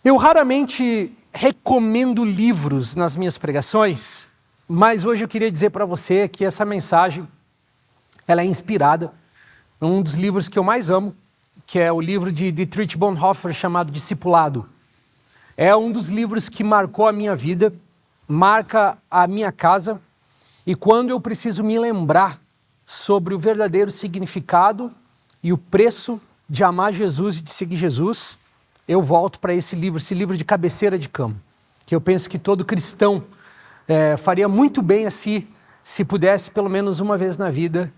Eu raramente recomendo livros nas minhas pregações, mas hoje eu queria dizer para você que essa mensagem ela é inspirada em um dos livros que eu mais amo, que é o livro de Dietrich Bonhoeffer chamado Discipulado. É um dos livros que marcou a minha vida, marca a minha casa, e quando eu preciso me lembrar sobre o verdadeiro significado e o preço de amar Jesus e de seguir Jesus, eu volto para esse livro de cabeceira de cama, que eu penso que todo cristão faria muito bem assim, se pudesse pelo menos uma vez na vida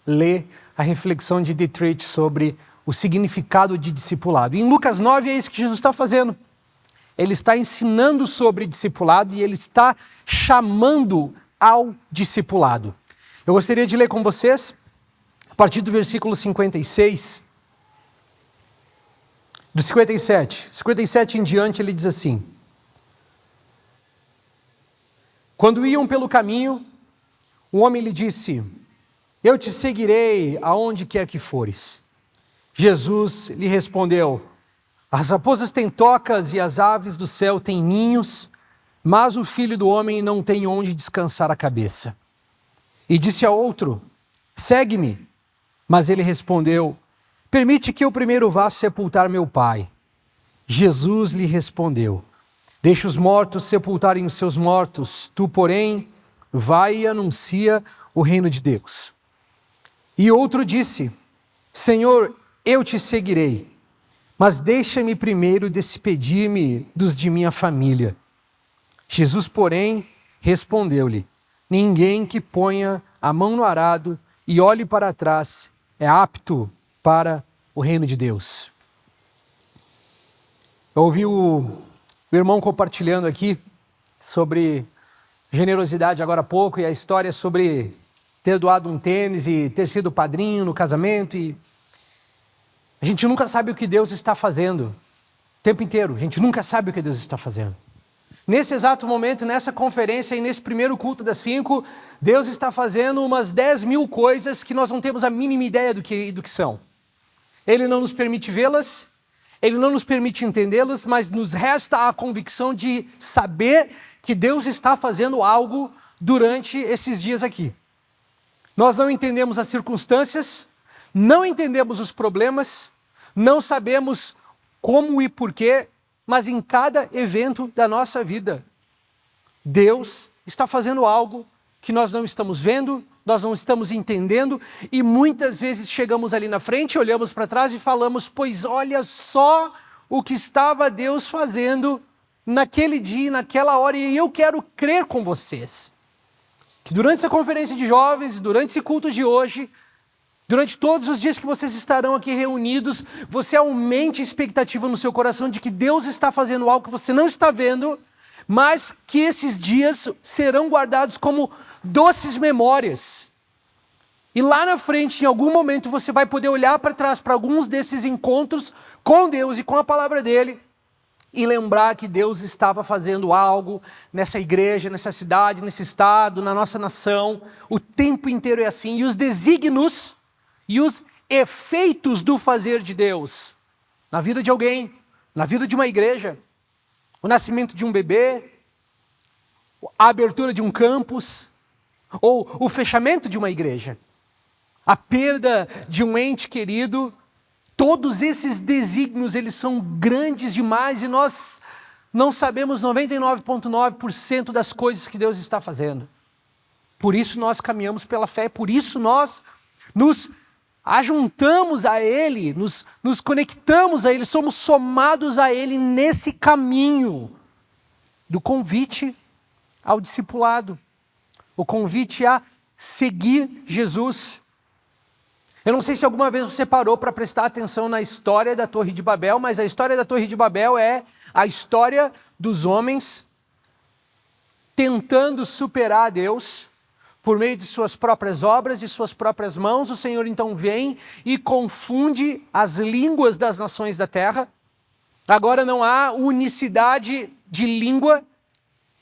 ler a reflexão de Dietrich sobre o significado de discipulado. E em Lucas 9 é isso que Jesus está fazendo. Ele está ensinando sobre discipulado e ele está chamando ao discipulado. Eu gostaria de ler com vocês, a partir do versículo 56, do 57 em diante ele diz assim: Quando iam pelo caminho, um homem lhe disse: Eu te seguirei aonde quer que fores. Jesus lhe respondeu: As raposas têm tocas e as aves do céu têm ninhos, mas o Filho do Homem não tem onde descansar a cabeça. E disse a outro: Segue-me. Mas ele respondeu: Permite que eu primeiro vá sepultar meu pai. Jesus lhe respondeu: Deixa os mortos sepultarem os seus mortos, tu, porém, vai e anuncia o reino de Deus. E outro disse: Senhor, eu te seguirei, mas deixa-me primeiro despedir-me dos de minha família. Jesus, porém, respondeu-lhe: Ninguém que ponha a mão no arado e olhe para trás é apto para o reino de Deus. Eu ouvi o irmão compartilhando aqui sobre generosidade agora há pouco e a história sobre ter doado um tênis e ter sido padrinho no casamento, e a gente nunca sabe o que Deus está fazendo o tempo inteiro, a gente nunca sabe o que Deus está fazendo. Nesse exato momento, nessa conferência e nesse primeiro culto das 5, Deus está fazendo umas 10.000 coisas que nós não temos a mínima ideia do que são. Ele não nos permite vê-las, Ele não nos permite entendê-las, mas nos resta a convicção de saber que Deus está fazendo algo durante esses dias aqui. Nós não entendemos as circunstâncias, não entendemos os problemas, não sabemos como e porquê, mas em cada evento da nossa vida, Deus está fazendo algo que nós não estamos vendo, nós não estamos entendendo, e muitas vezes chegamos ali na frente, olhamos para trás e falamos: pois olha só o que estava Deus fazendo naquele dia, naquela hora, e eu quero crer com vocês, que durante essa conferência de jovens, durante esse culto de hoje, durante todos os dias que vocês estarão aqui reunidos, você aumente a expectativa no seu coração de que Deus está fazendo algo que você não está vendo, mas que esses dias serão guardados como doces memórias. E lá na frente, em algum momento, você vai poder olhar para trás para alguns desses encontros com Deus e com a palavra dele e lembrar que Deus estava fazendo algo nessa igreja, nessa cidade, nesse estado, na nossa nação. O tempo inteiro é assim. E os desígnios e os efeitos do fazer de Deus na vida de alguém, na vida de uma igreja, o nascimento de um bebê, a abertura de um campus, ou o fechamento de uma igreja, a perda de um ente querido, todos esses desígnios, eles são grandes demais e nós não sabemos 99,9% das coisas que Deus está fazendo. Por isso nós caminhamos pela fé, por isso nós nos ajuntamos a Ele, nos conectamos a Ele, somos somados a Ele nesse caminho do convite ao discipulado, o convite a seguir Jesus. Eu não sei se alguma vez você parou para prestar atenção na história da Torre de Babel, mas a história da Torre de Babel é a história dos homens tentando superar Deus por meio de suas próprias obras, de suas próprias mãos. O Senhor então vem e confunde as línguas das nações da terra. Agora não há unicidade de língua.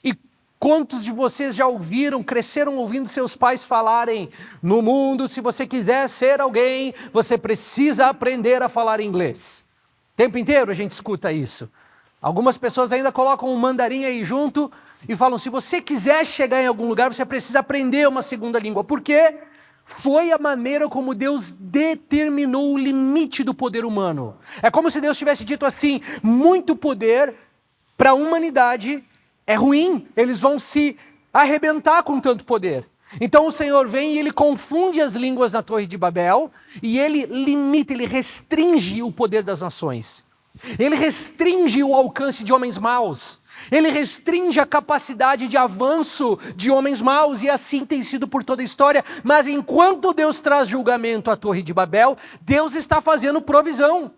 E quantos de vocês já ouviram, cresceram ouvindo seus pais falarem: no mundo, se você quiser ser alguém, você precisa aprender a falar inglês. O tempo inteiro a gente escuta isso. Algumas pessoas ainda colocam um mandarim aí junto e falam, se você quiser chegar em algum lugar, você precisa aprender uma segunda língua. Por quê? Foi a maneira como Deus determinou o limite do poder humano. É como se Deus tivesse dito assim, muito poder para a humanidade é ruim, eles vão se arrebentar com tanto poder. Então o Senhor vem e ele confunde as línguas na Torre de Babel e ele limita, ele restringe o poder das nações. Ele restringe o alcance de homens maus. Ele restringe a capacidade de avanço de homens maus, e assim tem sido por toda a história. Mas enquanto Deus traz julgamento à Torre de Babel, Deus está fazendo provisão.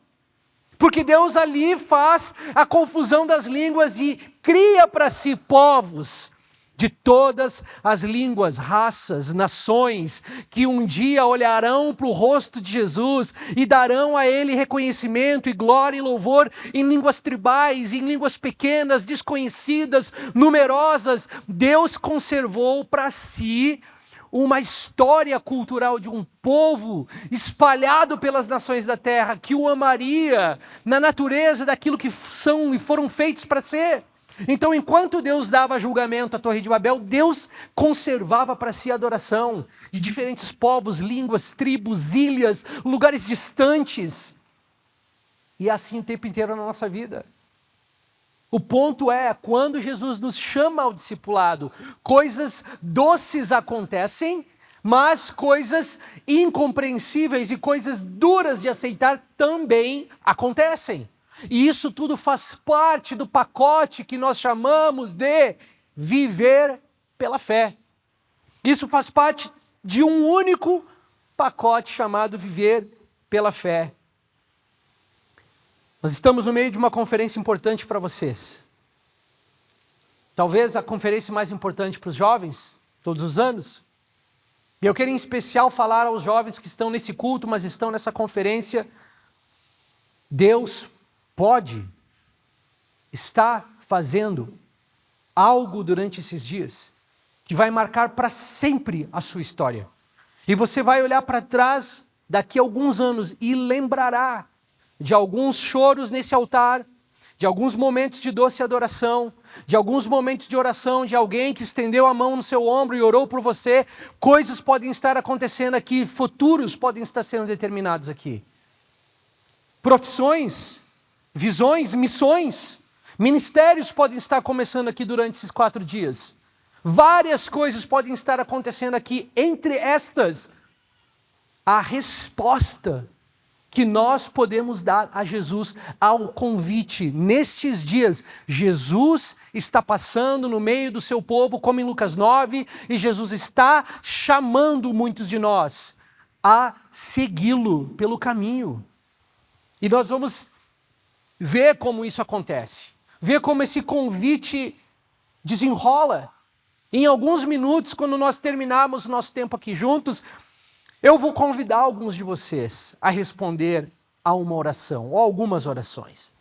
Porque Deus ali faz a confusão das línguas e cria para si povos de todas as línguas, raças, nações, que um dia olharão para o rosto de Jesus e darão a Ele reconhecimento e glória e louvor em línguas tribais, em línguas pequenas, desconhecidas, numerosas. Deus conservou para si uma história cultural de um povo espalhado pelas nações da terra, que o amaria na natureza daquilo que são e foram feitos para ser. Então, enquanto Deus dava julgamento à Torre de Babel, Deus conservava para si a adoração de diferentes povos, línguas, tribos, ilhas, lugares distantes. E assim o tempo inteiro na nossa vida. O ponto é, quando Jesus nos chama ao discipulado, coisas doces acontecem, mas coisas incompreensíveis e coisas duras de aceitar também acontecem. E isso tudo faz parte do pacote que nós chamamos de viver pela fé. Isso faz parte de um único pacote chamado viver pela fé. Nós estamos no meio de uma conferência importante para vocês. Talvez a conferência mais importante para os jovens, todos os anos. E eu quero em especial falar aos jovens que estão nesse culto, mas estão nessa conferência. Deus está fazendo algo durante esses dias que vai marcar para sempre a sua história. E você vai olhar para trás daqui a alguns anos e lembrará de alguns choros nesse altar, de alguns momentos de doce adoração, de alguns momentos de oração, de alguém que estendeu a mão no seu ombro e orou por você. Coisas podem estar acontecendo aqui, futuros podem estar sendo determinados aqui. Profissões, visões, missões, ministérios podem estar começando aqui durante esses 4 dias. Várias coisas podem estar acontecendo aqui. Entre estas, a resposta que nós podemos dar a Jesus ao convite. Nestes dias, Jesus está passando no meio do seu povo, como em Lucas 9, e Jesus está chamando muitos de nós a segui-lo pelo caminho. E nós vamos ver como isso acontece, ver como esse convite desenrola. Em alguns minutos, quando nós terminarmos o nosso tempo aqui juntos, eu vou convidar alguns de vocês a responder a uma oração, ou algumas orações.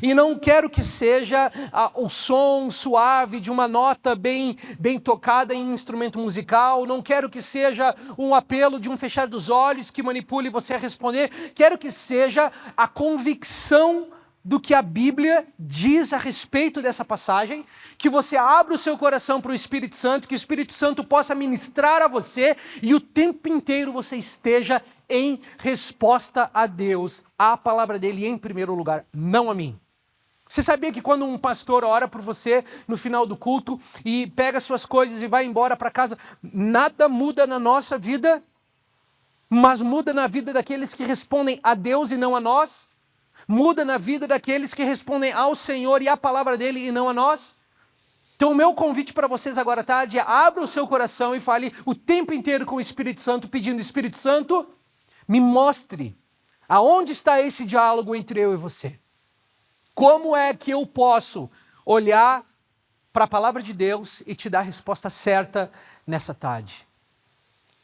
E não quero que seja o som suave de uma nota bem tocada em um instrumento musical, não quero que seja um apelo de um fechar dos olhos que manipule você a responder, quero que seja a convicção do que a Bíblia diz a respeito dessa passagem, que você abra o seu coração para o Espírito Santo, que o Espírito Santo possa ministrar a você e o tempo inteiro você esteja em resposta a Deus, à palavra dele em primeiro lugar, não a mim. Você sabia que quando um pastor ora por você no final do culto e pega suas coisas e vai embora para casa, nada muda na nossa vida, mas muda na vida daqueles que respondem a Deus e não a nós? Muda na vida daqueles que respondem ao Senhor e à palavra dele e não a nós? Então o meu convite para vocês agora à tarde é: abra o seu coração e fale o tempo inteiro com o Espírito Santo, pedindo: Espírito Santo, me mostre aonde está esse diálogo entre eu e você. Como é que eu posso olhar para a palavra de Deus e te dar a resposta certa nessa tarde?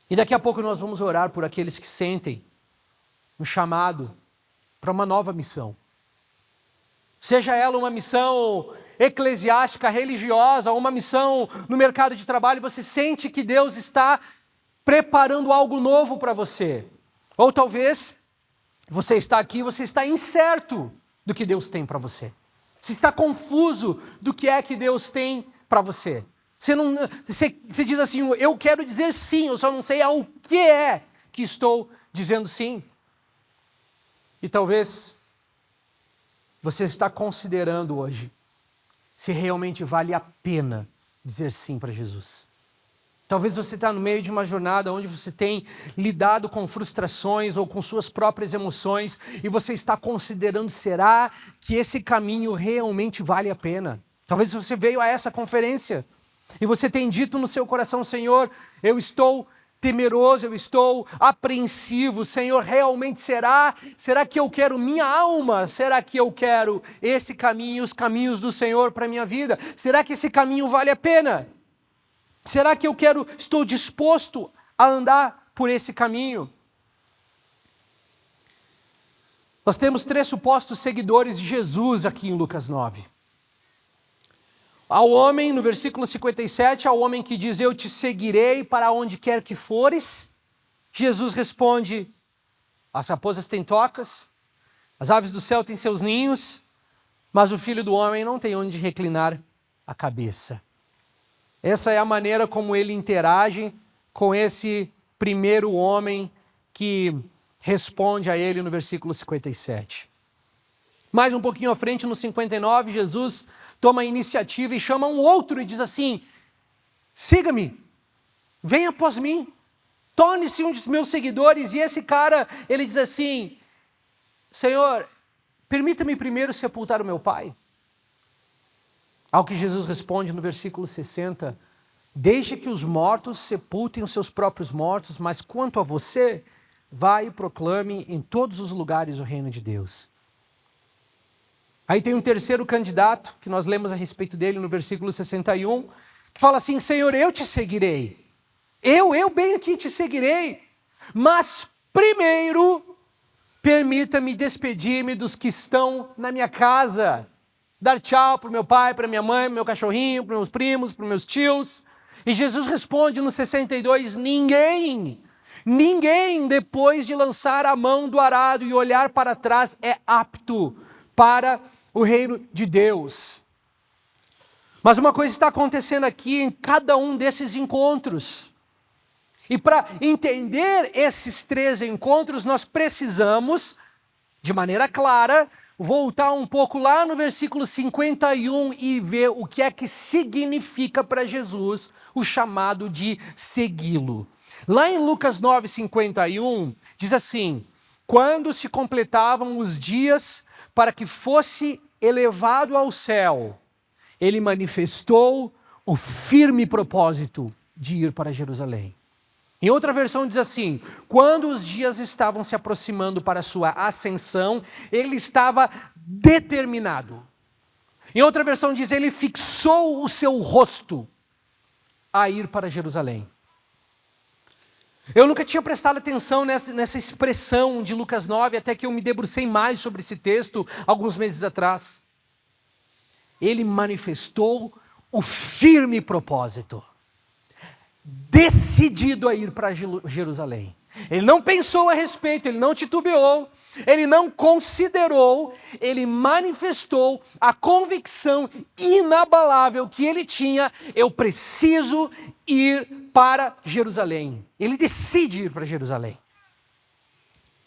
E daqui a pouco nós vamos orar por aqueles que sentem um chamado para uma nova missão. Seja ela uma missão eclesiástica, religiosa, ou uma missão no mercado de trabalho, você sente que Deus está preparando algo novo para você. Ou talvez você está aqui, você está incerto do que Deus tem para você. Você está confuso do que é que Deus tem para você. Você diz assim, eu quero dizer sim, eu só não sei ao que é que estou dizendo sim. E talvez você está considerando hoje se realmente vale a pena dizer sim para Jesus. Talvez você está no meio de uma jornada onde você tem lidado com frustrações ou com suas próprias emoções e você está considerando, será que esse caminho realmente vale a pena? Talvez você veio a essa conferência e você tem dito no seu coração, Senhor, eu estou temeroso, eu estou apreensivo, Senhor, realmente será? Será que eu quero minha alma? Será que eu quero esse caminho, os caminhos do Senhor para a minha vida? Será que esse caminho vale a pena? Será que estou disposto a andar por esse caminho? Nós temos 3 supostos seguidores de Jesus aqui em Lucas 9. Ao homem, no versículo 57, ao homem que diz, eu te seguirei para onde quer que fores, Jesus responde, as raposas têm tocas, as aves do céu têm seus ninhos, mas o filho do homem não tem onde reclinar a cabeça. Essa é a maneira como ele interage com esse primeiro homem que responde a ele no versículo 57. Mais um pouquinho à frente, no 59, Jesus toma a iniciativa e chama um outro e diz assim, siga-me, venha após mim, torne-se um dos meus seguidores. E esse cara, ele diz assim, Senhor, permita-me primeiro sepultar o meu pai. Ao que Jesus responde no versículo 60, deixe que os mortos sepultem os seus próprios mortos, mas quanto a você, vai e proclame em todos os lugares o reino de Deus. Aí tem um terceiro candidato, que nós lemos a respeito dele no versículo 61, que fala assim, Senhor, eu te seguirei. Eu bem aqui te seguirei, mas primeiro, permita-me despedir-me dos que estão na minha casa. Dar tchau para o meu pai, para minha mãe, para o meu cachorrinho, para os meus primos, para os meus tios. E Jesus responde no 62, ninguém, depois de lançar a mão do arado e olhar para trás, é apto para o reino de Deus. Mas uma coisa está acontecendo aqui em cada um desses encontros. E para entender esses 3 encontros, nós precisamos, de maneira clara, voltar um pouco lá no versículo 51 e ver o que é que significa para Jesus o chamado de segui-lo. Lá em Lucas 9, 51, diz assim, quando se completavam os dias para que fosse elevado ao céu, ele manifestou o firme propósito de ir para Jerusalém. Em outra versão diz assim, quando os dias estavam se aproximando para a sua ascensão, ele estava determinado. Em outra versão diz, ele fixou o seu rosto a ir para Jerusalém. Eu nunca tinha prestado atenção nessa expressão de Lucas 9, até que eu me debrucei mais sobre esse texto alguns meses atrás. Ele manifestou o firme propósito, decidido a ir para Jerusalém. Ele não pensou a respeito, ele não titubeou, ele não considerou, ele manifestou a convicção inabalável que ele tinha, eu preciso ir para Jerusalém. Ele decide ir para Jerusalém.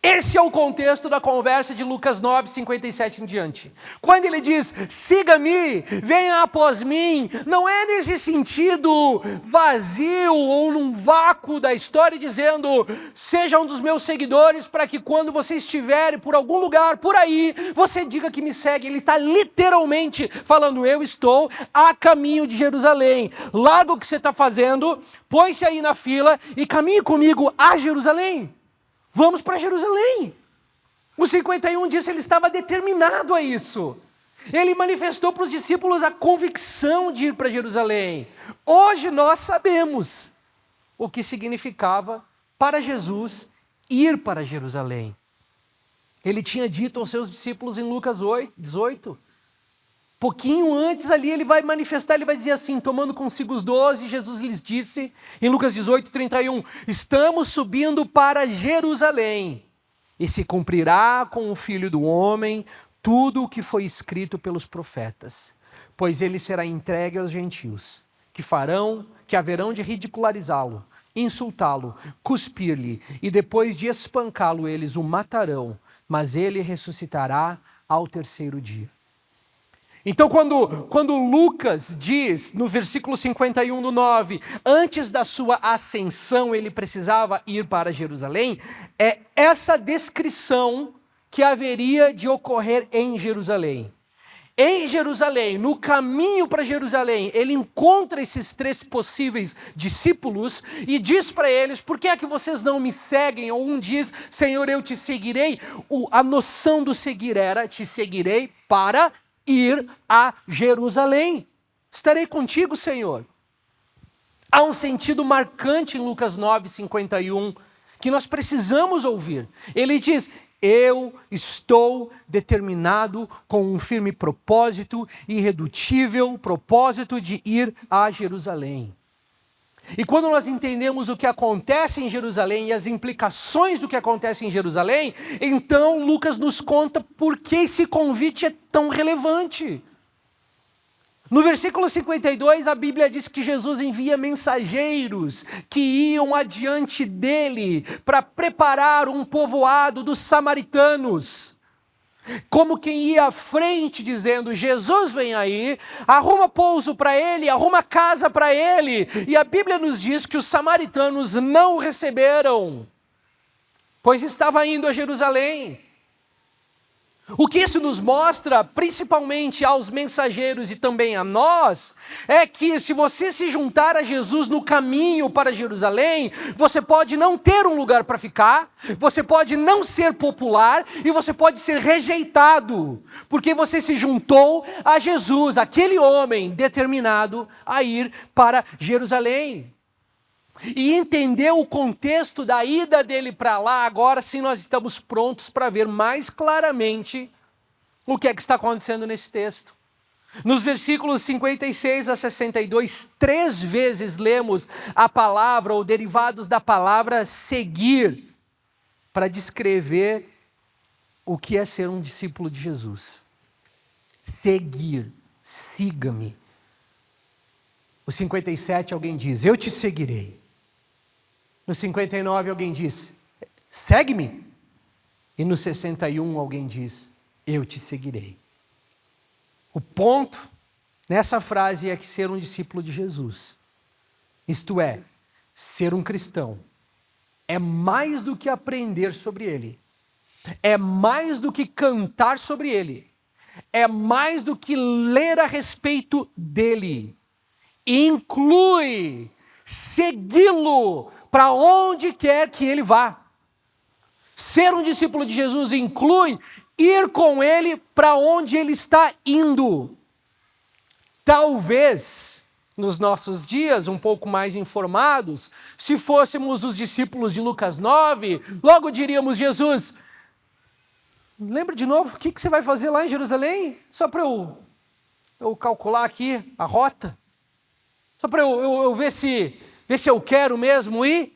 Esse é o contexto da conversa de Lucas 9, 57 em diante. Quando ele diz, siga-me, venha após mim, não é nesse sentido vazio ou num vácuo da história dizendo, seja um dos meus seguidores para que quando você estiver por algum lugar por aí, você diga que me segue. Ele está literalmente falando, eu estou a caminho de Jerusalém. Larga o que você está fazendo, põe-se aí na fila e caminhe comigo a Jerusalém. Vamos para Jerusalém. O 51 diz que ele estava determinado a isso. Ele manifestou para os discípulos a convicção de ir para Jerusalém. Hoje nós sabemos o que significava para Jesus ir para Jerusalém. Ele tinha dito aos seus discípulos em Lucas 18, pouquinho antes ali ele vai manifestar, ele vai dizer assim, tomando consigo os 12, Jesus lhes disse, em Lucas 18, 31, estamos subindo para Jerusalém, e se cumprirá com o Filho do Homem tudo o que foi escrito pelos profetas, pois ele será entregue aos gentios, que haverão de ridicularizá-lo, insultá-lo, cuspir-lhe, e depois de espancá-lo eles o matarão, mas ele ressuscitará ao terceiro dia. Então quando Lucas diz, no versículo 51 do 9, antes da sua ascensão ele precisava ir para Jerusalém, é essa descrição que haveria de ocorrer em Jerusalém. Em Jerusalém, no caminho para Jerusalém, ele encontra esses 3 possíveis discípulos e diz para eles: por que é que vocês não me seguem? Ou um diz: Senhor, eu te seguirei. A noção do seguir era: te seguirei para ir a Jerusalém. Estarei contigo, Senhor. Há um sentido marcante em Lucas 9:51 que nós precisamos ouvir. Ele diz: eu estou determinado com um firme propósito, irredutível propósito de ir a Jerusalém. E quando nós entendemos o que acontece em Jerusalém e as implicações do que acontece em Jerusalém, então Lucas nos conta por que esse convite é tão relevante. No versículo 52, a Bíblia diz que Jesus envia mensageiros que iam adiante dele para preparar um povoado dos samaritanos. Como quem ia à frente dizendo: Jesus vem aí, arruma pouso para ele, arruma casa para ele. E a Bíblia nos diz que os samaritanos não o receberam, pois estava indo a Jerusalém. O que isso nos mostra, principalmente aos mensageiros e também a nós, é que se você se juntar a Jesus no caminho para Jerusalém, você pode não ter um lugar para ficar, você pode não ser popular e você pode ser rejeitado, porque você se juntou a Jesus, aquele homem determinado a ir para Jerusalém. E entender o contexto da ida dele para lá, agora sim nós estamos prontos para ver mais claramente o que é que está acontecendo nesse texto. Nos versículos 56 a 62, 3 vezes lemos a palavra, ou derivados da palavra seguir, para descrever o que é ser um discípulo de Jesus. Seguir, siga-me. O 57 alguém diz: eu te seguirei. No 59 alguém diz: segue-me. E no 61 alguém diz: eu te seguirei. O ponto nessa frase é que ser um discípulo de Jesus, isto é, ser um cristão, é mais do que aprender sobre ele, é mais do que cantar sobre ele, é mais do que ler a respeito dele. Inclui segui-lo para onde quer que ele vá. Ser um discípulo de Jesus inclui ir com ele para onde ele está indo. Talvez, nos nossos dias, um pouco mais informados, se fôssemos os discípulos de Lucas 9, logo diríamos: Jesus, lembra de novo, o que você vai fazer lá em Jerusalém? Só para eu calcular aqui a rota. Só para eu ver se eu quero mesmo ir.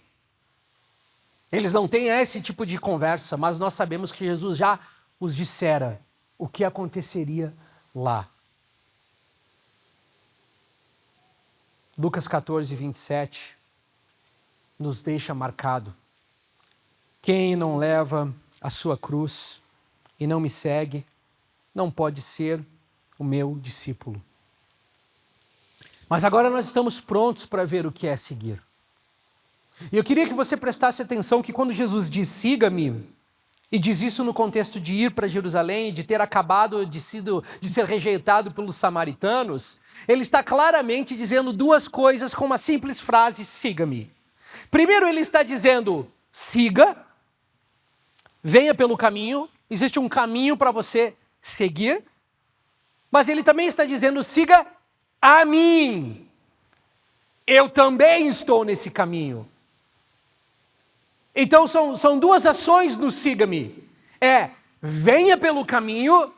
Eles não têm esse tipo de conversa, mas nós sabemos que Jesus já os dissera o que aconteceria lá. Lucas 14, 27 nos deixa marcado: quem não leva a sua cruz e não me segue, não pode ser o meu discípulo. Mas agora nós estamos prontos para ver o que é seguir. E eu queria que você prestasse atenção que quando Jesus diz siga-me, e diz isso no contexto de ir para Jerusalém, de ter acabado de ser rejeitado pelos samaritanos, ele está claramente dizendo 2 coisas com uma simples frase: siga-me. Primeiro, ele está dizendo: siga, venha pelo caminho, existe um caminho para você seguir, mas ele também está dizendo: siga a mim, eu também estou nesse caminho. Então são 2 ações no siga-me. Venha pelo caminho,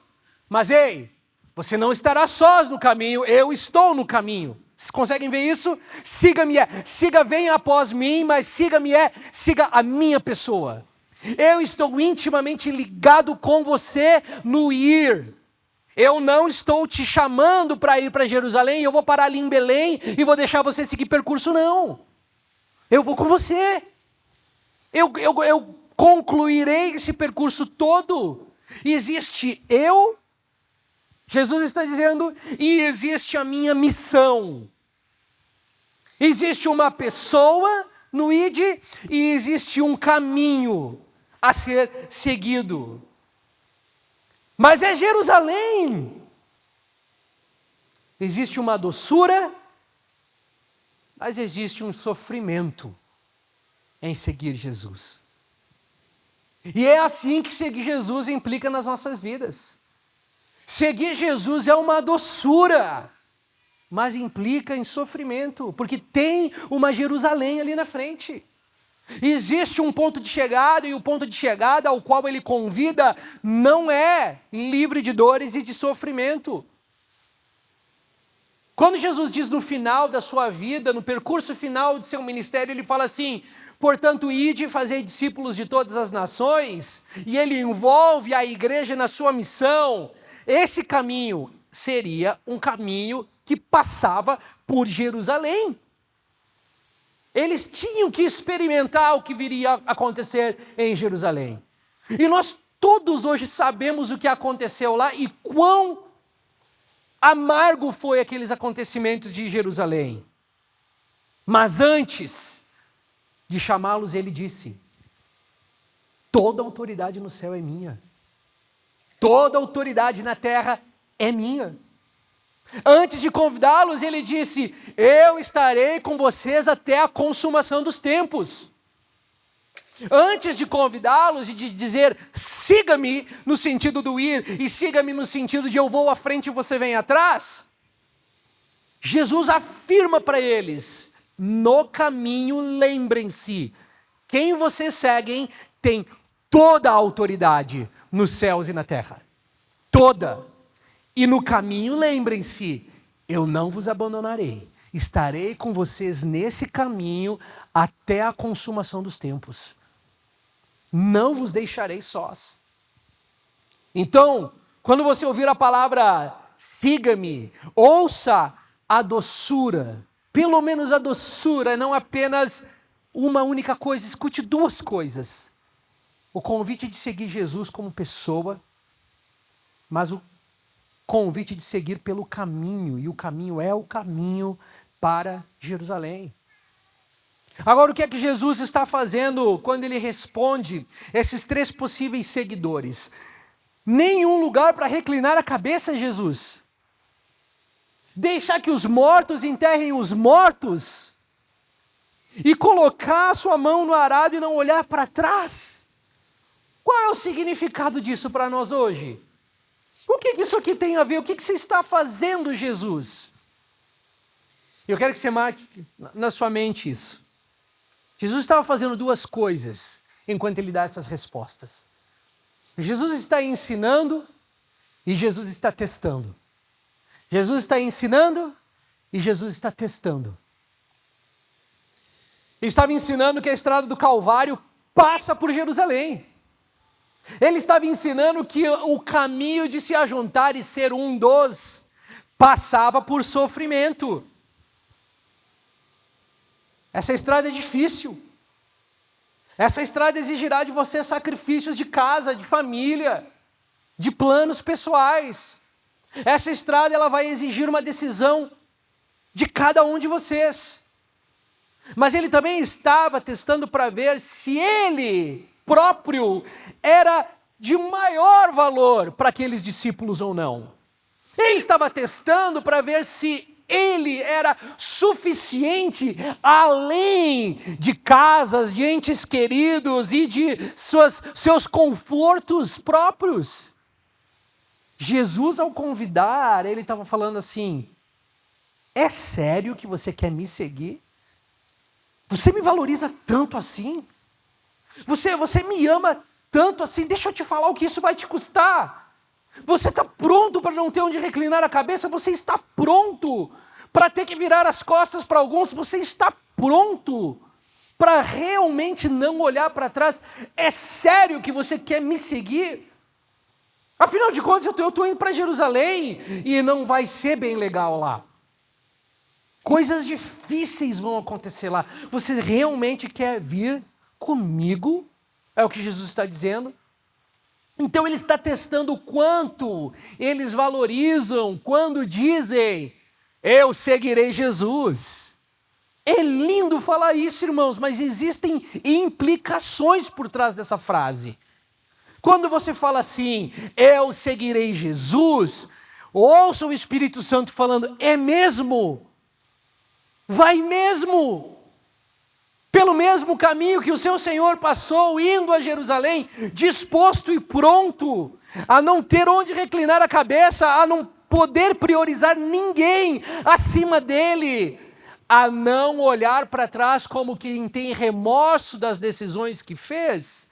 mas ei, você não estará sós no caminho, eu estou no caminho. Vocês conseguem ver isso? Siga-me siga, venha após mim, mas siga-me siga a minha pessoa. Eu estou intimamente ligado com você no ir. Eu não estou te chamando para ir para Jerusalém, eu vou parar ali em Belém e vou deixar você seguir percurso, não. Eu vou com você. Eu concluirei esse percurso todo. Existe eu, Jesus está dizendo, e existe a minha missão. Existe uma pessoa no ID e existe um caminho a ser seguido. Mas é Jerusalém. Existe uma doçura, mas existe um sofrimento em seguir Jesus. E é assim que seguir Jesus implica nas nossas vidas. Seguir Jesus é uma doçura, mas implica em sofrimento, porque tem uma Jerusalém ali na frente. Existe um ponto de chegada, e o ponto de chegada ao qual ele convida não é livre de dores e de sofrimento. Quando Jesus diz no final da sua vida, no percurso final de seu ministério, ele fala assim: portanto, ide e fazei discípulos de todas as nações, e ele envolve a igreja na sua missão. Esse caminho seria um caminho que passava por Jerusalém. Eles tinham que experimentar o que viria a acontecer em Jerusalém. E nós todos hoje sabemos o que aconteceu lá e quão amargo foi aqueles acontecimentos de Jerusalém. Mas antes de chamá-los, ele disse: toda autoridade no céu é minha. Toda autoridade na terra é minha. Antes de convidá-los, ele disse: eu estarei com vocês até a consumação dos tempos. Antes de convidá-los e de dizer, siga-me no sentido do ir, e siga-me no sentido de eu vou à frente e você vem atrás, Jesus afirma para eles, no caminho lembrem-se, quem vocês seguem tem toda a autoridade nos céus e na terra. Toda. E no caminho lembrem-se, eu não vos abandonarei, estarei com vocês nesse caminho até a consumação dos tempos. Não vos deixarei sós. Então, quando você ouvir a palavra siga-me, ouça a doçura, pelo menos a doçura, não apenas uma única coisa, escute duas coisas. O convite de seguir Jesus como pessoa, mas o convite de seguir pelo caminho, e o caminho é o caminho para Jerusalém. Agora, o que é que Jesus está fazendo quando ele responde esses três possíveis seguidores? Nenhum lugar para reclinar a cabeça, Jesus. Deixar que os mortos enterrem os mortos e colocar a sua mão no arado e não olhar para trás. Qual é o significado disso para nós hoje? O que isso aqui tem a ver? O que você está fazendo, Jesus? Eu quero que você marque na sua mente isso. Jesus estava fazendo duas coisas enquanto ele dá essas respostas. Jesus está ensinando e Jesus está testando. Jesus está ensinando e Jesus está testando. Ele estava ensinando que a estrada do Calvário passa por Jerusalém. Ele estava ensinando que o caminho de se ajuntar e ser um dos passava por sofrimento. Essa estrada é difícil. Essa estrada exigirá de você sacrifícios de casa, de família, de planos pessoais. Essa estrada ela vai exigir uma decisão de cada um de vocês. Mas ele também estava testando para ver se ele próprio era de maior valor para aqueles discípulos ou não. Ele estava testando para ver se ele era suficiente além de casas, de entes queridos e de seus confortos próprios. Jesus, ao convidar, ele estava falando assim: é sério que você quer me seguir? Você me valoriza tanto assim? Você me ama tanto assim? Deixa eu te falar o que isso vai te custar. Você está pronto para não ter onde reclinar a cabeça? Você está pronto para ter que virar as costas para alguns? Você está pronto para realmente não olhar para trás? É sério que você quer me seguir? Afinal de contas, eu estou indo para Jerusalém e não vai ser bem legal lá. Coisas difíceis vão acontecer lá. Você realmente quer vir comigo? É o que Jesus está dizendo. Então ele está testando o quanto eles valorizam quando dizem: eu seguirei Jesus. É lindo falar isso, irmãos, mas existem implicações por trás dessa frase. Quando você fala assim, eu seguirei Jesus, ouça o Espírito Santo falando, é mesmo? Vai mesmo? Pelo mesmo caminho que o seu Senhor passou, indo a Jerusalém, disposto e pronto a não ter onde reclinar a cabeça, a não poder priorizar ninguém acima dele, a não olhar para trás como quem tem remorso das decisões que fez.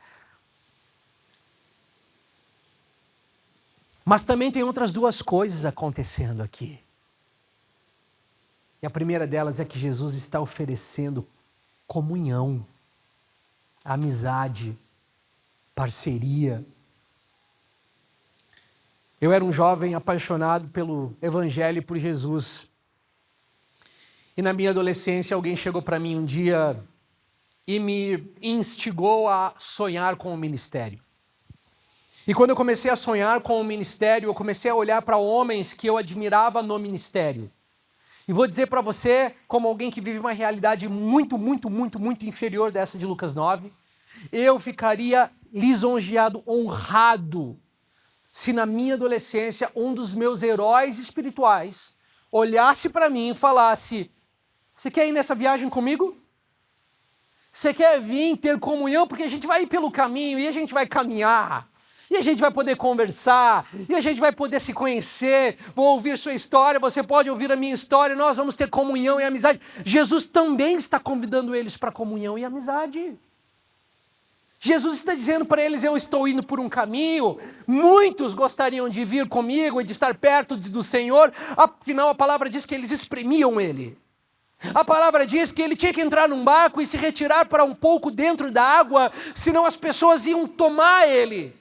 Mas também tem outras duas coisas acontecendo aqui. E a primeira delas é que Jesus está oferecendo comunhão, amizade, parceria. Eu era um jovem apaixonado pelo Evangelho e por Jesus. E na minha adolescência alguém chegou para mim um dia e me instigou a sonhar com o ministério. E quando eu comecei a sonhar com o ministério, eu comecei a olhar para homens que eu admirava no ministério. E vou dizer para você, como alguém que vive uma realidade muito inferior dessa de Lucas 9, eu ficaria lisonjeado, honrado, se na minha adolescência um dos meus heróis espirituais olhasse para mim e falasse: você quer ir nessa viagem comigo? Você quer vir ter comunhão? Porque a gente vai ir pelo caminho e a gente vai caminhar. E a gente vai poder conversar, e a gente vai poder se conhecer, vou ouvir sua história, você pode ouvir a minha história, nós vamos ter comunhão e amizade. Jesus também está convidando eles para comunhão e amizade. Jesus está dizendo para eles, eu estou indo por um caminho, muitos gostariam de vir comigo e de estar perto do Senhor, afinal a palavra diz que eles espremiam ele. A palavra diz que ele tinha que entrar num barco e se retirar para um pouco dentro da água, senão as pessoas iam tomar ele.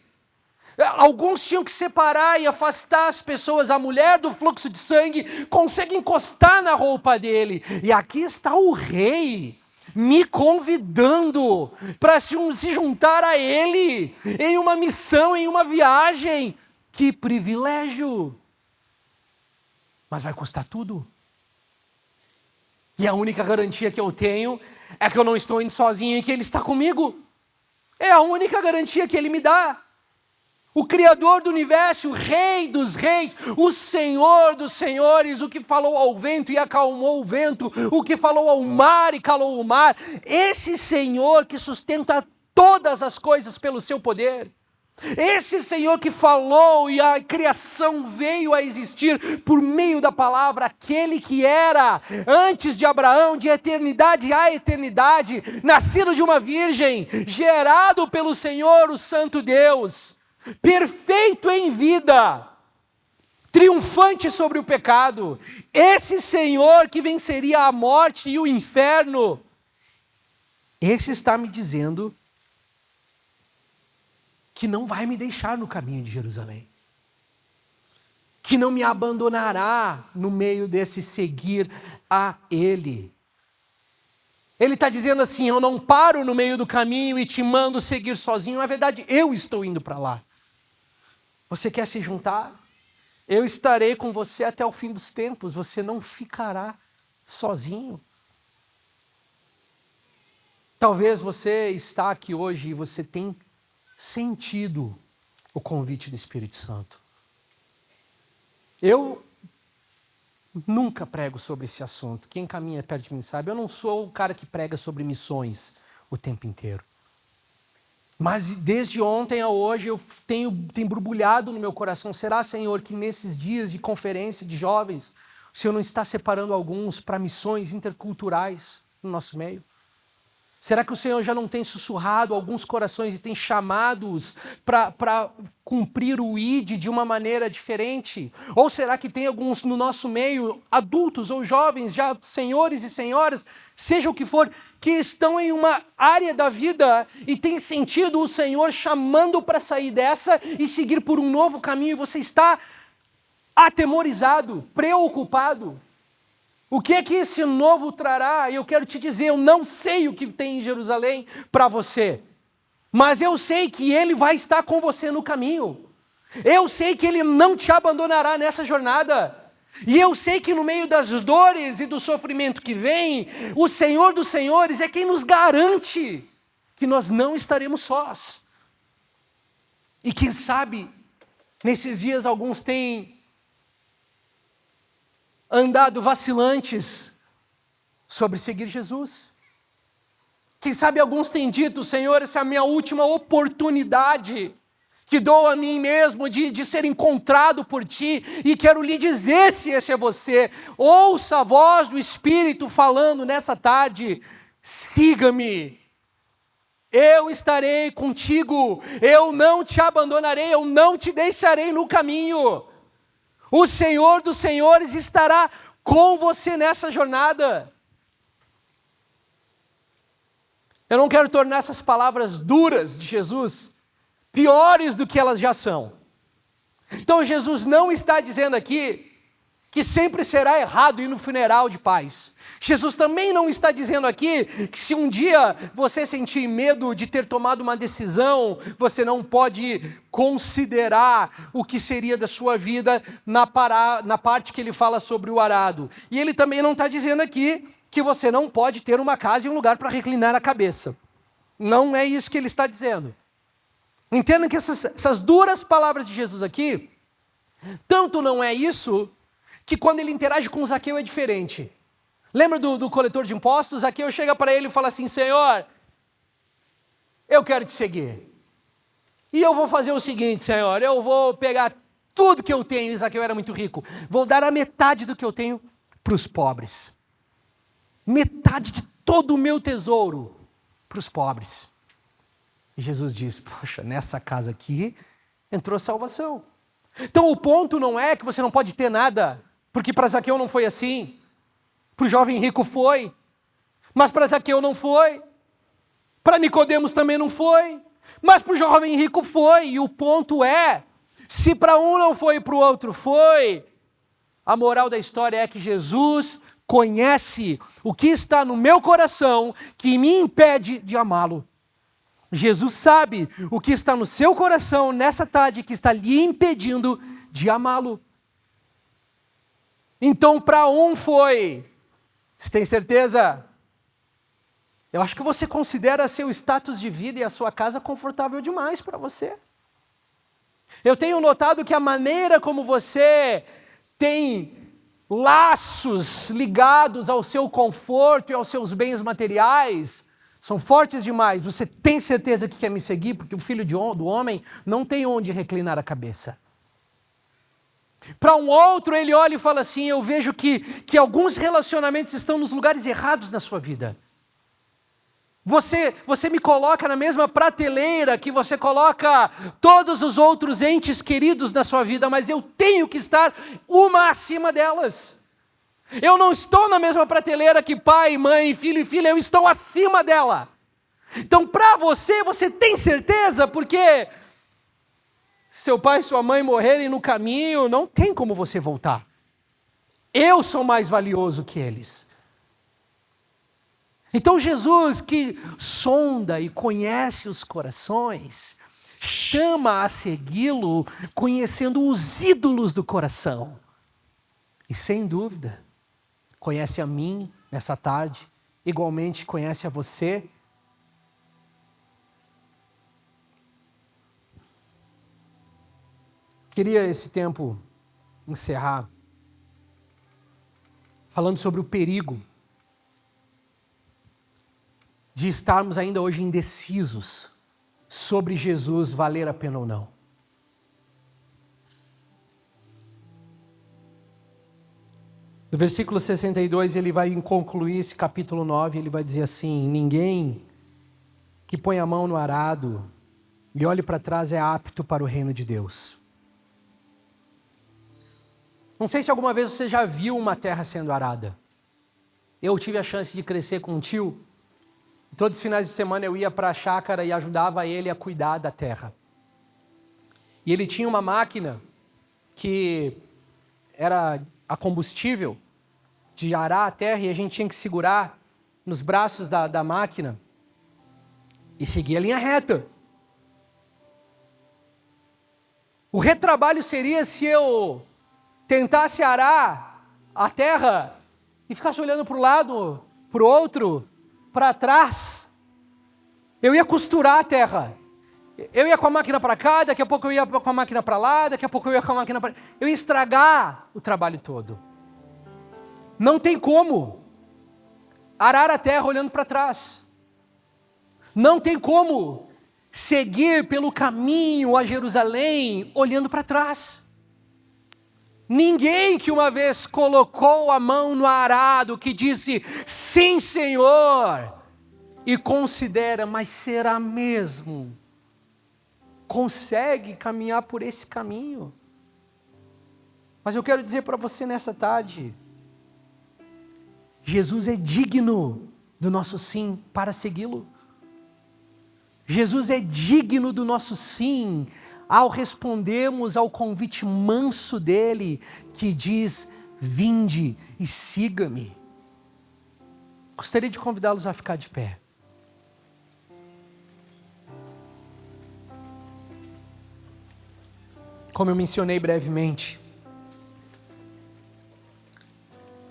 Alguns tinham que separar e afastar as pessoas. A mulher do fluxo de sangue consegue encostar na roupa dele. E aqui está o rei me convidando para se juntar a ele em uma missão, em uma viagem. Que privilégio! Mas vai custar tudo. E a única garantia que eu tenho é que eu não estou indo sozinho e que ele está comigo. É a única garantia que ele me dá. O Criador do universo, o Rei dos reis, o Senhor dos senhores, o que falou ao vento e acalmou o vento, o que falou ao mar e calou o mar, esse Senhor que sustenta todas as coisas pelo seu poder, esse Senhor que falou e a criação veio a existir por meio da palavra, aquele que era antes de Abraão, de eternidade a eternidade, nascido de uma virgem, gerado pelo Senhor, o Santo Deus, perfeito em vida, triunfante sobre o pecado, esse Senhor que venceria a morte e o inferno, esse está me dizendo que não vai me deixar no caminho de Jerusalém, que não me abandonará no meio desse seguir a Ele. Ele está dizendo assim, eu não paro no meio do caminho e te mando seguir sozinho, na verdade eu estou indo para lá. Você quer se juntar? Eu estarei com você até o fim dos tempos, você não ficará sozinho. Talvez você está aqui hoje e você tem sentido o convite do Espírito Santo. Eu nunca prego sobre esse assunto. Quem caminha perto de mim sabe, eu não sou o cara que prega sobre missões o tempo inteiro. Mas desde ontem a hoje eu tenho borbulhado no meu coração. Será, Senhor, que nesses dias de conferência de jovens, o Senhor não está separando alguns para missões interculturais no nosso meio? Será que o Senhor já não tem sussurrado alguns corações e tem chamados para cumprir o ID de uma maneira diferente? Ou será que tem alguns no nosso meio, adultos ou jovens, já senhores e senhoras, seja o que for, que estão em uma área da vida e tem sentido o Senhor chamando para sair dessa e seguir por um novo caminho, e você está atemorizado, preocupado? O que é que esse novo trará? E eu quero te dizer, eu não sei o que tem em Jerusalém para você, mas eu sei que Ele vai estar com você no caminho. Eu sei que Ele não te abandonará nessa jornada. E eu sei que no meio das dores e do sofrimento que vem, o Senhor dos Senhores é quem nos garante que nós não estaremos sós. E quem sabe, nesses dias alguns têm andado vacilantes sobre seguir Jesus. Quem sabe alguns têm dito: Senhor, essa é a minha última oportunidade que dou a mim mesmo de ser encontrado por Ti, e quero lhe dizer, se esse é você, ouça a voz do Espírito falando nessa tarde: siga-me, eu estarei contigo, eu não te abandonarei, eu não te deixarei no caminho. O Senhor dos Senhores estará com você nessa jornada. Eu não quero tornar essas palavras duras de Jesus piores do que elas já são. Então Jesus não está dizendo aqui que sempre será errado ir no funeral de pais. Jesus também não está dizendo aqui que se um dia você sentir medo de ter tomado uma decisão, você não pode considerar o que seria da sua vida na parte que ele fala sobre o arado. E ele também não está dizendo aqui que você não pode ter uma casa e um lugar para reclinar a cabeça. Não é isso que ele está dizendo. Entendam que essas duras palavras de Jesus aqui, tanto não é isso, que quando ele interage com Zaqueu é diferente. Lembra do coletor de impostos? Zaqueu chega para ele e fala assim: Senhor, eu quero te seguir. E eu vou fazer o seguinte, Senhor, eu vou pegar tudo que eu tenho, e Zaqueu era muito rico, vou dar a metade do que eu tenho para os pobres. Metade de todo o meu tesouro para os pobres. E Jesus diz: poxa, nessa casa aqui entrou salvação. Então o ponto não é que você não pode ter nada, porque para Zaqueu não foi assim. Para o jovem rico foi, mas para Zaqueu não foi. Para Nicodemos também não foi, mas para o jovem rico foi. E o ponto é, se para um não foi e para o outro foi, a moral da história é que Jesus conhece o que está no meu coração que me impede de amá-lo. Jesus sabe o que está no seu coração nessa tarde que está lhe impedindo de amá-lo. Então para um foi. Você tem certeza? Eu acho que você considera seu status de vida e a sua casa confortável demais para você. Eu tenho notado que a maneira como você tem laços ligados ao seu conforto e aos seus bens materiais são fortes demais. Você tem certeza que quer me seguir? Porque o filho do homem não tem onde reclinar a cabeça. Para um outro, ele olha e fala assim: eu vejo que alguns relacionamentos estão nos lugares errados na sua vida. Você me coloca na mesma prateleira que você coloca todos os outros entes queridos na sua vida, mas eu tenho que estar uma acima delas. Eu não estou na mesma prateleira que pai, mãe, filho e filha, eu estou acima dela. Então para você tem certeza? Porque se seu pai e sua mãe morrerem no caminho, não tem como você voltar. Eu sou mais valioso que eles. Então Jesus, que sonda e conhece os corações, chama a segui-lo conhecendo os ídolos do coração. E sem dúvida, conhece a mim nessa tarde, igualmente conhece a você. Queria esse tempo encerrar falando sobre o perigo de estarmos ainda hoje indecisos sobre Jesus valer a pena ou não. No versículo 62 ele vai concluir esse capítulo 9, ele vai dizer assim: ninguém que põe a mão no arado e olhe para trás é apto para o reino de Deus. Não sei se alguma vez você já viu uma terra sendo arada. Eu tive a chance de crescer com um tio. Todos os finais de semana eu ia para a chácara e ajudava ele a cuidar da terra. E ele tinha uma máquina que era a combustível de arar a terra e a gente tinha que segurar nos braços da máquina e seguir a linha reta. O retrabalho seria se eu tentasse arar a terra e ficasse olhando para o lado, para o outro, para trás. Eu ia costurar a terra. Eu ia com a máquina para cá, daqui a pouco eu ia com a máquina para lá, daqui a pouco eu ia com a máquina para... Eu ia estragar o trabalho todo. Não tem como arar a terra olhando para trás. Não tem como seguir pelo caminho a Jerusalém olhando para trás. Ninguém que uma vez colocou a mão no arado, que disse, sim, Senhor, e considera, mas será mesmo? Consegue caminhar por esse caminho? Mas eu quero dizer para você nessa tarde, Jesus é digno do nosso sim para segui-lo. Jesus é digno do nosso sim ao respondermos ao convite manso dele, que diz, vinde e siga-me. Gostaria de convidá-los a ficar de pé. Como eu mencionei brevemente,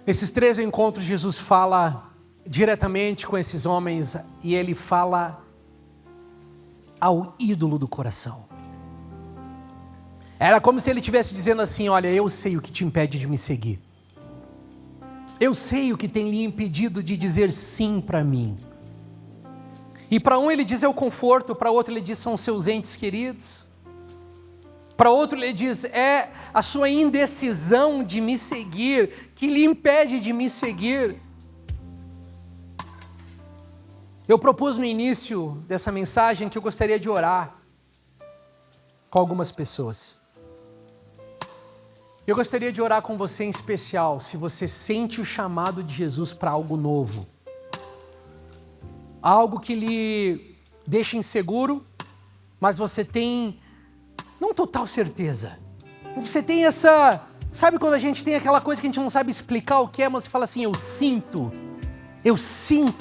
esses 3 encontros Jesus fala diretamente com esses homens e ele fala ao ídolo do coração. Era como se ele estivesse dizendo assim, olha, eu sei o que te impede de me seguir. Eu sei o que tem lhe impedido de dizer sim para mim. E para um ele diz é o conforto, para outro ele diz são os seus entes queridos. Para outro ele diz, é a sua indecisão de me seguir, que lhe impede de me seguir. Eu propus no início dessa mensagem que eu gostaria de orar com algumas pessoas. Eu gostaria de orar com você em especial, se você sente o chamado de Jesus para algo novo. Algo que lhe deixa inseguro, mas você tem... não total certeza. Você tem essa... sabe quando a gente tem aquela coisa que a gente não sabe explicar o que é, mas você fala assim, eu sinto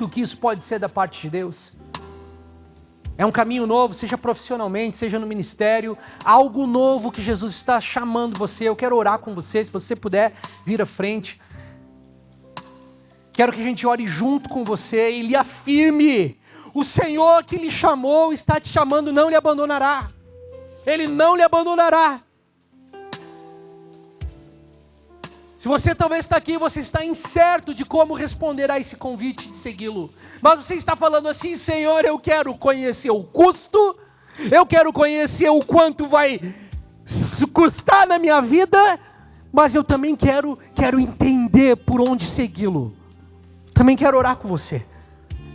que isso pode ser da parte de Deus. É um caminho novo, seja profissionalmente, seja no ministério, algo novo que Jesus está chamando você. Eu quero orar com você, se você puder vir à frente. Quero que a gente ore junto com você e lhe afirme, o Senhor que lhe chamou, está te chamando, não lhe abandonará. Ele não lhe abandonará. Se você talvez está aqui, você está incerto de como responder a esse convite de segui-lo. Mas você está falando assim, Senhor, eu quero conhecer o custo, eu quero conhecer o quanto vai custar na minha vida, mas eu também quero entender por onde segui-lo. Também quero orar com você.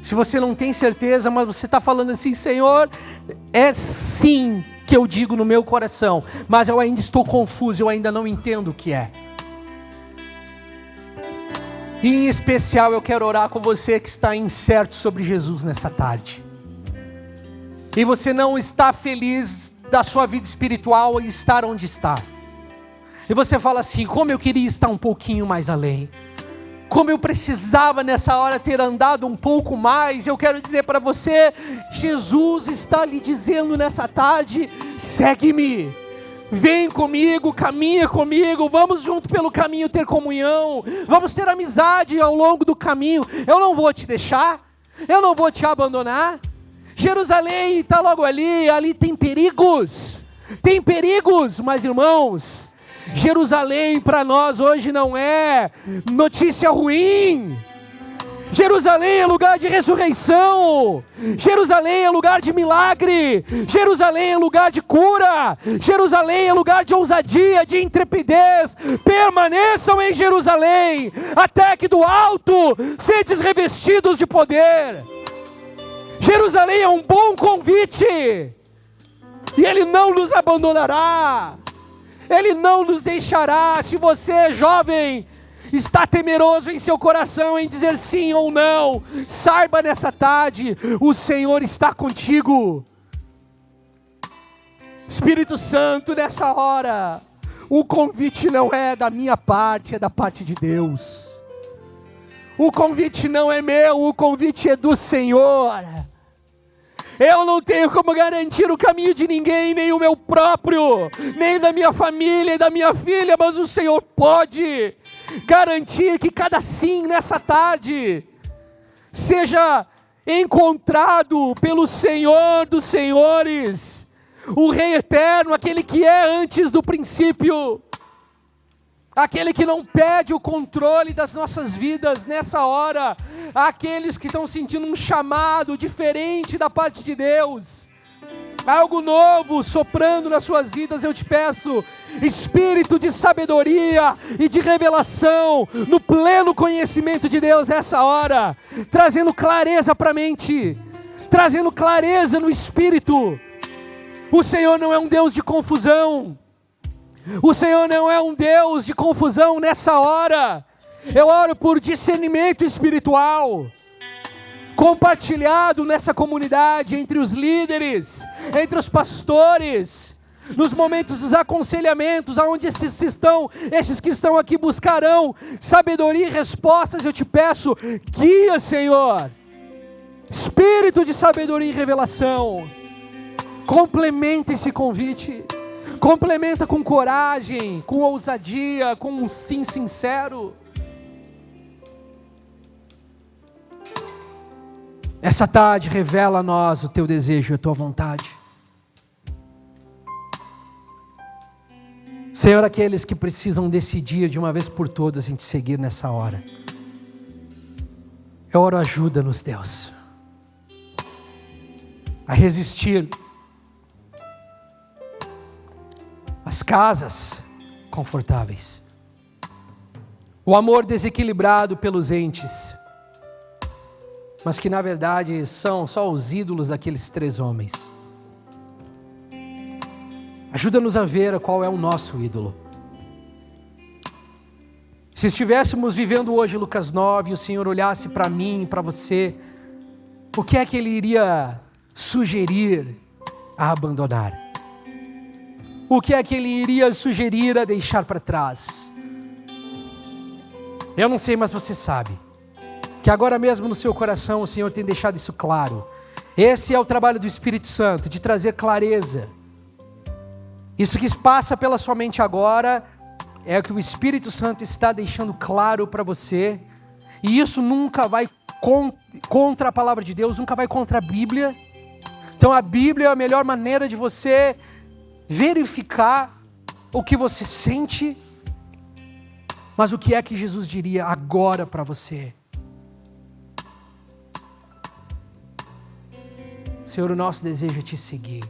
Se você não tem certeza, mas você está falando assim, Senhor, é sim que eu digo no meu coração, mas eu ainda estou confuso, eu ainda não entendo o que é. E em especial eu quero orar com você que está incerto sobre Jesus nessa tarde. E você não está feliz da sua vida espiritual e estar onde está. E você fala assim, como eu queria estar um pouquinho mais além. Como eu precisava nessa hora ter andado um pouco mais. Eu quero dizer para você, Jesus está lhe dizendo nessa tarde, segue-me. Vem comigo, caminha comigo, vamos junto pelo caminho ter comunhão, vamos ter amizade ao longo do caminho. Eu não vou te deixar, eu não vou te abandonar. Jerusalém está logo ali tem perigos, mas irmãos, Jerusalém para nós hoje não é notícia ruim. Jerusalém é lugar de ressurreição, Jerusalém é lugar de milagre, Jerusalém é lugar de cura, Jerusalém é lugar de ousadia, de intrepidez. Permaneçam em Jerusalém, até que do alto sedes revestidos de poder. Jerusalém é um bom convite, e Ele não nos abandonará, Ele não nos deixará. Se você, jovem, está temeroso em seu coração em dizer sim ou não, saiba nessa tarde, o Senhor está contigo. Espírito Santo, nessa hora, o convite não é da minha parte, é da parte de Deus. O convite não é meu, o convite é do Senhor. Eu não tenho como garantir o caminho de ninguém, nem o meu próprio, nem da minha família e da minha filha, mas o Senhor pode garantir que cada sim nessa tarde seja encontrado pelo Senhor dos Senhores, o Rei eterno, aquele que é antes do princípio, aquele que não perde o controle das nossas vidas nessa hora, aqueles que estão sentindo um chamado diferente da parte de Deus, algo novo soprando nas suas vidas. Eu te peço, espírito de sabedoria e de revelação, no pleno conhecimento de Deus nessa hora, trazendo clareza para a mente, trazendo clareza no espírito. O Senhor não é um Deus de confusão, o Senhor não é um Deus de confusão nessa hora. Eu oro por discernimento espiritual, compartilhado nessa comunidade, entre os líderes, entre os pastores, nos momentos dos aconselhamentos, aonde esses que estão aqui buscarão sabedoria e respostas. Eu te peço, guia, Senhor, espírito de sabedoria e revelação, complementa esse convite, complementa com coragem, com ousadia, com um sim sincero. Essa tarde revela a nós o teu desejo e a tua vontade. Senhor, aqueles que precisam decidir de uma vez por todas em te seguir nessa hora, eu oro, ajuda-nos, Deus, a resistir às casas confortáveis, o amor desequilibrado pelos entes, mas que na verdade são só os ídolos daqueles 3 homens. Ajuda-nos a ver qual é o nosso ídolo. Se estivéssemos vivendo hoje Lucas 9 e o Senhor olhasse para mim, para você, o que é que Ele iria sugerir a abandonar? O que é que Ele iria sugerir a deixar para trás? Eu não sei, mas você sabe que agora mesmo no seu coração o Senhor tem deixado isso claro. Esse é o trabalho do Espírito Santo, de trazer clareza. Isso que passa pela sua mente agora é o que o Espírito Santo está deixando claro para você. E isso nunca vai contra a palavra de Deus, nunca vai contra a Bíblia. Então a Bíblia é a melhor maneira de você verificar o que você sente, mas o que é que Jesus diria agora para você? Senhor, o nosso desejo é te seguir.